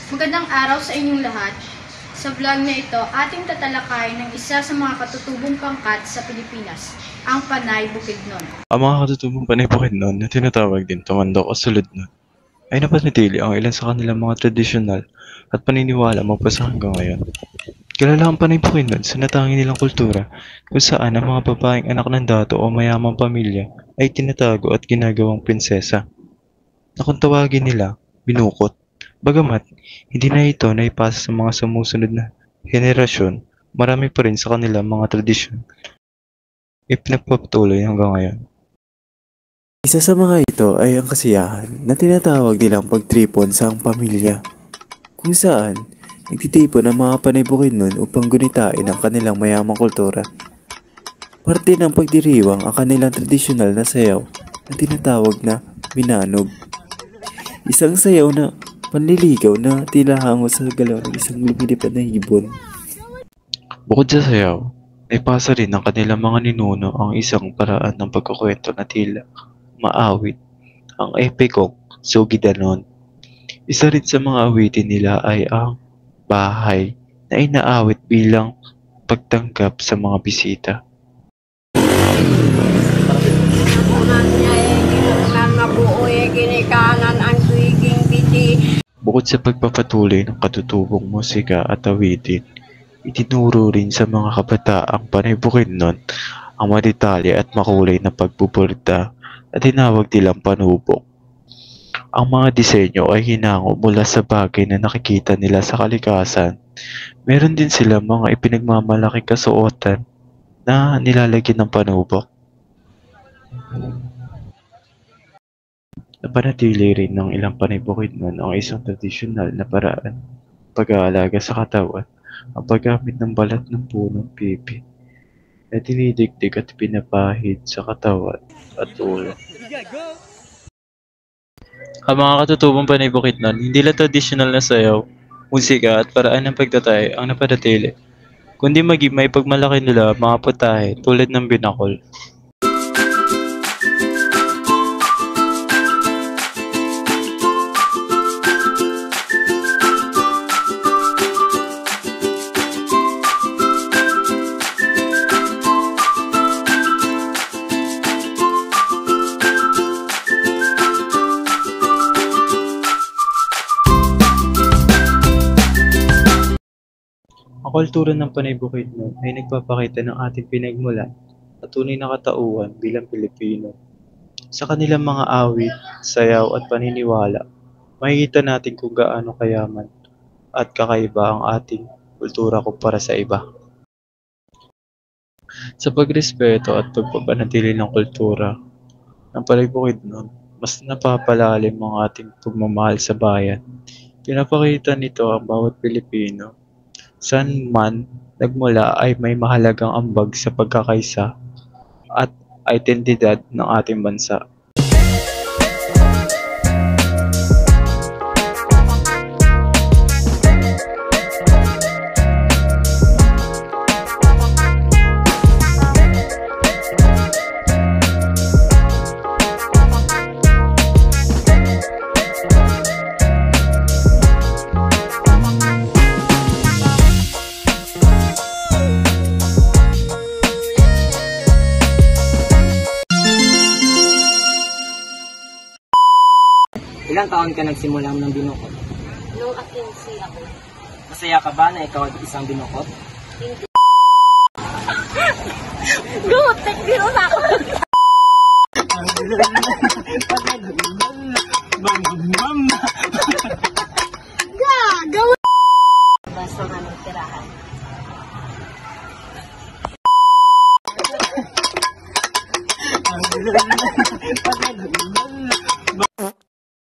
Magandang araw sa inyong lahat. Sa vlog na ito, ating tatalakayin ng isa sa mga katutubong pangkat sa Pilipinas, ang Panay Bukidnon. Ang mga katutubong Panay Bukidnon na tinatawag din Tumandok o Suludnon ay napanatili ang ilan sa kanilang mga tradisyonal at paniniwala magpasa hanggang ngayon. Kilala ang Panay Bukidnon sa natangi nilang kultura kung saan ang mga babaeng anak ng dato o mayamang pamilya ay tinatago at ginagawang prinsesa na kung tawagin nila, binukot. Bagamat hindi na ito naipasa sa mga sumusunod na henerasyon, marami pa rin sa kanilang mga tradisyon ipinagpapatuloy hanggang ngayon. Isa sa mga ito ay ang kasiyahan na tinatawag nilang pagtripon sa ang pamilya, kung saan nagtitipon ang mga Panay Bukidnon upang gunitain ang kanilang mayamang kultura. Parte ng pagdiriwang ang kanilang tradisyonal na sayaw na tinatawag na binanog. Isang sayaw na panliligaw na tila hango sa galaw ng isang lumilipad na ibon. Bukod sa sayaw, ay pasa rin ng kanilang mga ninuno ang isang paraan ng pagkukwento na tila maawit, ang epikong Sugidanon. Isa rin sa mga awitin nila ay ang bahay na inaawit bilang pagtanggap sa mga bisita. Bukod sa pagpapatuloy ng katutubong musika at awitin, itinuro rin sa mga kabataang Panay Bukidnon ang madetalye at makulay na pagbuburda at tinawag nilang panubok. Ang mga disenyo ay hinango mula sa bagay na nakikita nila sa kalikasan. Meron din sila mga ipinagmamalaking kasuotan na nilalagyan ng panubok. Napanatili rin ng ilang Panay Bukidnon ang isang tradisyonal na paraan pag-aalaga sa katawan, ang paggamit ng balat ng punong pipi na dinidikdik at pinapahid sa katawan at ulo. Ang mga katutubong Panay Bukidnon, hindi lang tradisyonal na sayaw, musika at paraan ng pagtatay ang napanatili, kundi maging may pagmalaki nila mga putahe tulad ng binakol. Ang kultura ng Panay Bukidnon ay nagpapakita ng ating pinagmulan at tunay na katauhan bilang Pilipino. Sa kanilang mga awit, sayaw at paniniwala, makikita natin kung gaano kayaman at kakaiba ang ating kultura kumpara sa iba. Sa pagrespeto at pagpapanatili ng kultura ng Panay Bukidnon, mas napapalalim ang ating pagmamahal sa bayan. Pinapakita nito ang bawat Pilipino saan man nagmula ay may mahalagang ambag sa pagkakaisa at identidad ng ating bansa. Ilang taon ka nagsimula ng binukot? Nung 15 ako. Masaya ka ba na ikaw ay isang binukot? Hindi. Gutek, di mo na ako. Gagawa! Basta nga ng tirahan.